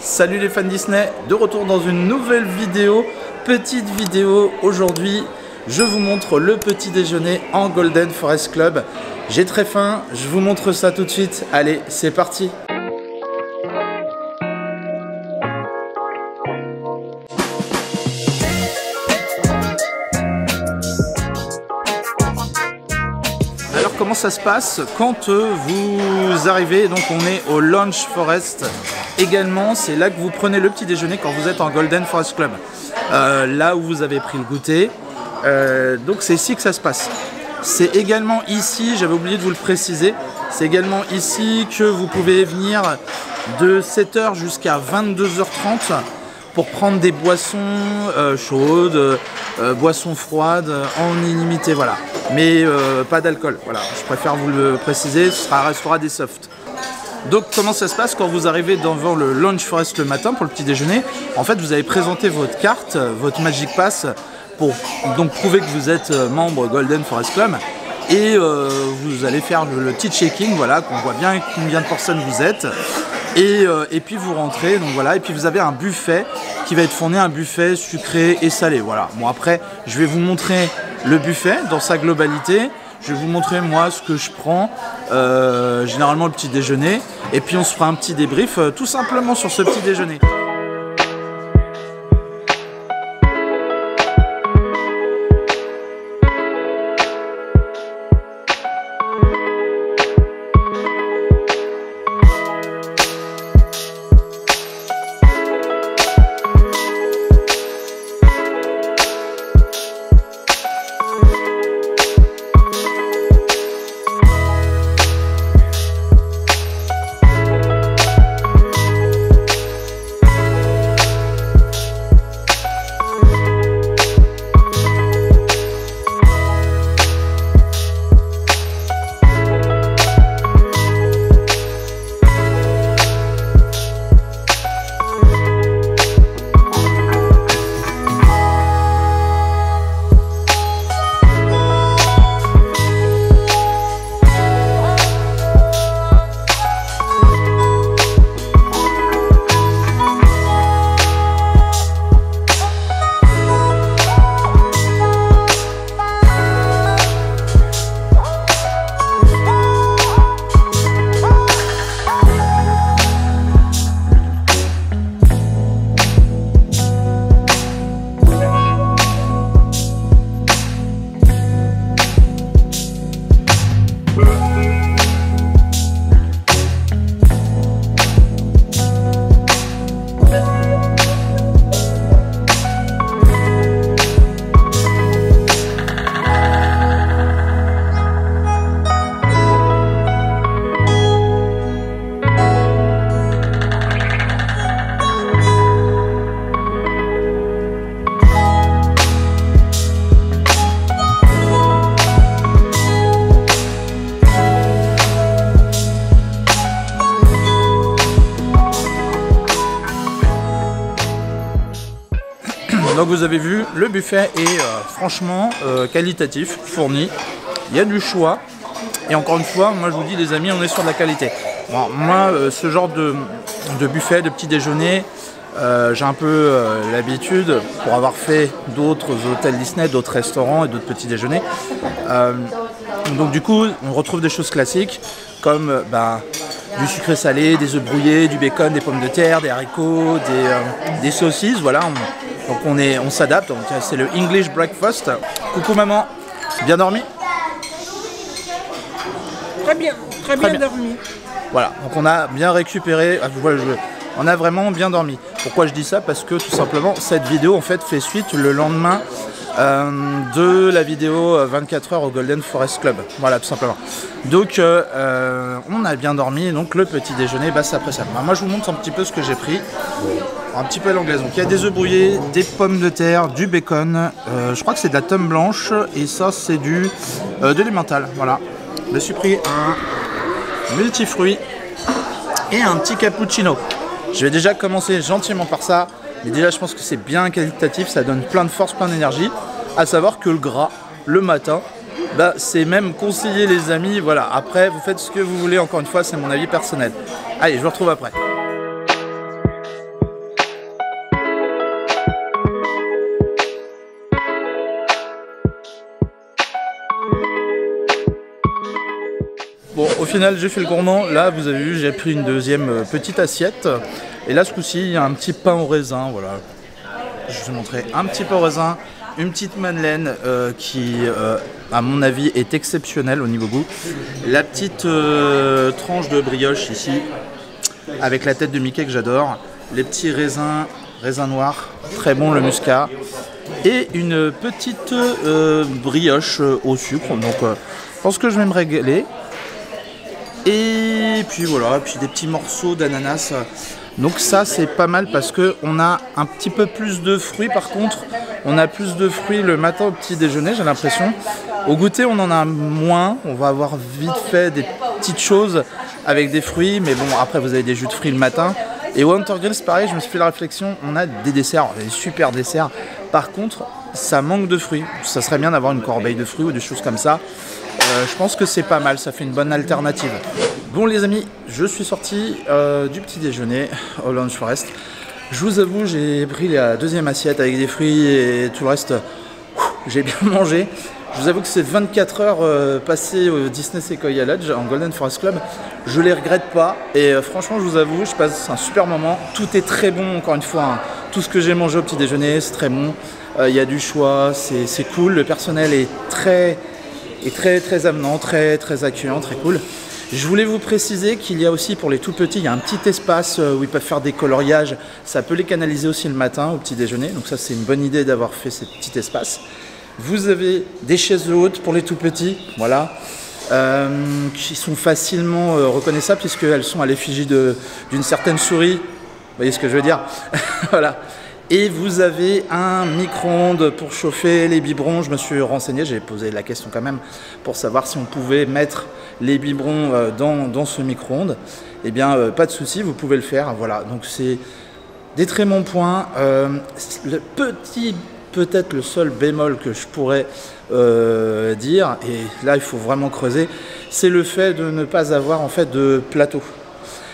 Salut les fans Disney, de retour dans une nouvelle vidéo, petite vidéo. Aujourd'hui, je vous montre le petit déjeuner en Golden Forest Club. J'ai très faim, je vous montre ça tout de suite. Allez, c'est parti. Alors comment ça se passe quand vous arrivez? Donc on est au Lounge Forest également, c'est là que vous prenez le petit déjeuner quand vous êtes en Golden Forest Club, là où vous avez pris le goûter, donc c'est ici que ça se passe. C'est également ici, j'avais oublié de vous le préciser, c'est également ici que vous pouvez venir de 7 h jusqu'à 22 h 30 pour prendre des boissons chaudes, boissons froides en illimité, voilà. Mais pas d'alcool, voilà. Je préfère vous le préciser, ce restera des softs. Donc comment ça se passe quand vous arrivez devant le Lounge Forest le matin pour le petit déjeuner? En fait, vous avez présenté votre carte, votre Magic Pass, pour donc prouver que vous êtes membre Golden Forest Club. Et vous allez faire le petit checking, voilà, qu'on voit bien combien de personnes vous êtes. Et puis vous rentrez, donc voilà, et puis vous avez un buffet qui va être fourni, un buffet sucré et salé, voilà. Bon, après, je vais vous montrer le buffet dans sa globalité. Je vais vous montrer moi ce que je prends, généralement le petit déjeuner, et puis on se fera un petit débrief tout simplement sur ce petit déjeuner. Donc vous avez vu, le buffet est franchement qualitatif, fourni. Il y a du choix. Et encore une fois, moi je vous dis les amis, on est sur de la qualité. Bon, moi, ce genre de buffet, de petit déjeuner, j'ai un peu l'habitude, pour avoir fait d'autres hôtels Disney, d'autres restaurants et d'autres petits déjeuners. Donc du coup, on retrouve des choses classiques comme du sucré salé, des œufs brouillés, du bacon, des pommes de terre, des haricots, des saucisses, voilà. Donc on s'adapte, c'est le English breakfast. Coucou maman, bien dormi? Très bien dormi. Voilà, donc on a bien récupéré, on a vraiment bien dormi. Pourquoi je dis ça? Parce que tout simplement cette vidéo en fait fait suite le lendemain de la vidéo 24 heures au Golden Forest Club. Voilà, tout simplement. Donc on a bien dormi, donc le petit déjeuner, c'est après ça. Moi je vous montre un petit peu ce que j'ai pris. Un petit peu à l'anglaise. Donc il y a des œufs brouillés, des pommes de terre, du bacon. Je crois que c'est de la tome blanche et ça c'est de l'emmental. Voilà. Je me suis pris un multifruit et un petit cappuccino. Je vais déjà commencer gentiment par ça. Mais déjà je pense que c'est bien qualitatif, ça donne plein de force, plein d'énergie. À savoir que le gras, le matin, c'est même conseillé les amis. Voilà, après vous faites ce que vous voulez, encore une fois c'est mon avis personnel. Allez, je vous retrouve après. Bon, au final, j'ai fait le gourmand. Là, vous avez vu, j'ai pris une deuxième petite assiette. Et là, ce coup-ci, il y a un petit pain au raisin. Voilà. Je vais vous montrer un petit pain au raisin. Une petite madeleine qui, à mon avis, est exceptionnelle au niveau goût. La petite tranche de brioche ici, avec la tête de Mickey que j'adore. Les petits raisins noirs, très bon le muscat. Et une petite brioche au sucre. Donc, je pense que je vais me régaler. Et puis voilà, puis des petits morceaux d'ananas. Donc ça c'est pas mal parce que on a un petit peu plus de fruits. Par contre, on a plus de fruits le matin au petit déjeuner, j'ai l'impression. Au goûter, on en a moins. On va avoir vite fait des petites choses avec des fruits. Mais bon, après vous avez des jus de fruits le matin. Et au Hunter Grill, c'est pareil, je me suis fait la réflexion. On a des desserts, des super desserts. Par contre, ça manque de fruits. Ça serait bien d'avoir une corbeille de fruits ou des choses comme ça. Je pense que c'est pas mal, ça fait une bonne alternative. Bon les amis, je suis sorti du petit déjeuner au Lounge Forest. Je vous avoue, j'ai pris la deuxième assiette avec des fruits et tout le reste. J'ai bien mangé. Je vous avoue que ces 24 heures passées au Disney Sequoia Lodge en Golden Forest Club, je les regrette pas. Et franchement, je vous avoue, je passe un super moment. Tout est très bon, encore une fois. Hein. Tout ce que j'ai mangé au petit déjeuner, c'est très bon. Il y a du choix, c'est cool. Le personnel est très avenant, très accueillant, très cool. Je voulais vous préciser qu'il y a aussi pour les tout petits, il y a un petit espace où ils peuvent faire des coloriages. Ça peut les canaliser aussi le matin au petit déjeuner. Donc ça, c'est une bonne idée d'avoir fait ce petit espace. Vous avez des chaises hautes pour les tout petits, voilà, qui sont facilement reconnaissables puisqu'elles sont à l'effigie d'une certaine souris. Vous voyez ce que je veux dire? Voilà. Et vous avez un micro-ondes pour chauffer les biberons. Je me suis renseigné, j'ai posé la question quand même pour savoir si on pouvait mettre les biberons dans ce micro-ondes. Eh bien, pas de souci, vous pouvez le faire. Voilà, donc c'est des très bons points. Peut-être le seul bémol que je pourrais dire, et là il faut vraiment creuser, c'est le fait de ne pas avoir en fait de plateau.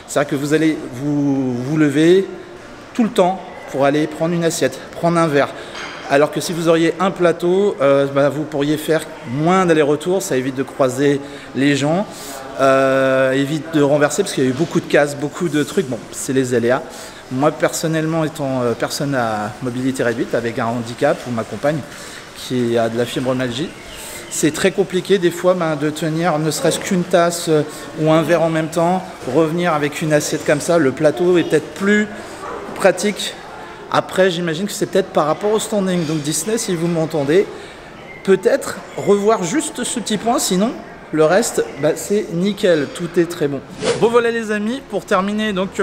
C'est-à-dire que vous allez vous lever tout le temps pour aller prendre une assiette, prendre un verre. Alors que si vous auriez un plateau, vous pourriez faire moins d'allers-retours, ça évite de croiser les gens, évite de renverser parce qu'il y a eu beaucoup de casse, beaucoup de trucs. Bon, c'est les aléas. Moi personnellement étant personne à mobilité réduite avec un handicap, ou ma compagne qui a de la fibromyalgie, c'est très compliqué des fois de tenir ne serait-ce qu'une tasse ou un verre en même temps, revenir avec une assiette comme ça. Le plateau est peut-être plus pratique. Après, j'imagine que c'est peut-être par rapport au standing. Donc Disney, si vous m'entendez, peut-être revoir juste ce petit point, sinon le reste, c'est nickel, tout est très bon. Bon voilà les amis, pour terminer donc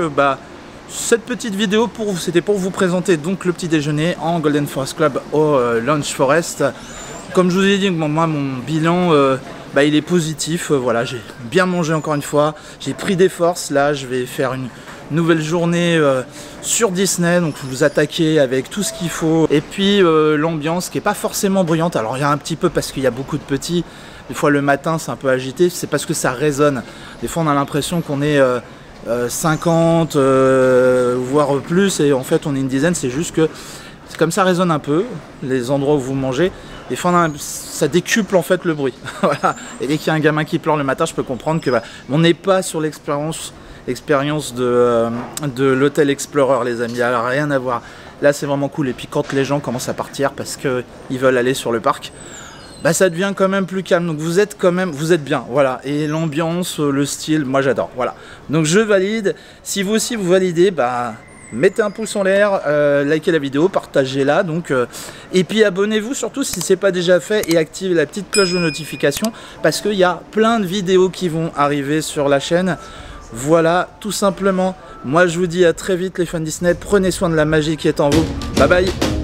cette petite vidéo, c'était pour vous présenter donc le petit déjeuner en Golden Forest Club au Lounge Forest. Comme je vous ai dit, moi mon bilan il est positif. Voilà, j'ai bien mangé encore une fois, j'ai pris des forces. Là, je vais faire une nouvelle journée sur Disney, donc vous attaquez avec tout ce qu'il faut. Et puis l'ambiance qui est pas forcément bruyante. Alors il y a un petit peu parce qu'il y a beaucoup de petits. Des fois le matin c'est un peu agité, c'est parce que ça résonne. Des fois on a l'impression qu'on est 50 voire plus et en fait on est une dizaine. C'est juste que c'est comme ça résonne un peu les endroits où vous mangez. Des fois ça décuple en fait le bruit. Voilà. Et dès qu'il y a un gamin qui pleure le matin, je peux comprendre que on n'est pas sur l'expérience de l'Hôtel Explorer les amis, alors rien à voir. Là c'est vraiment cool. Et puis quand les gens commencent à partir parce qu'ils veulent aller sur le parc, ça devient quand même plus calme. Donc vous êtes bien, voilà. Et l'ambiance, le style, moi j'adore, voilà. Donc je valide. Si vous aussi vous validez, mettez un pouce en l'air, likez la vidéo, partagez-la donc, et puis abonnez-vous surtout si ce n'est pas déjà fait et activez la petite cloche de notification parce qu'il y a plein de vidéos qui vont arriver sur la chaîne. Voilà, tout simplement. Moi je vous dis à très vite les fans Disney, prenez soin de la magie qui est en vous. Bye bye.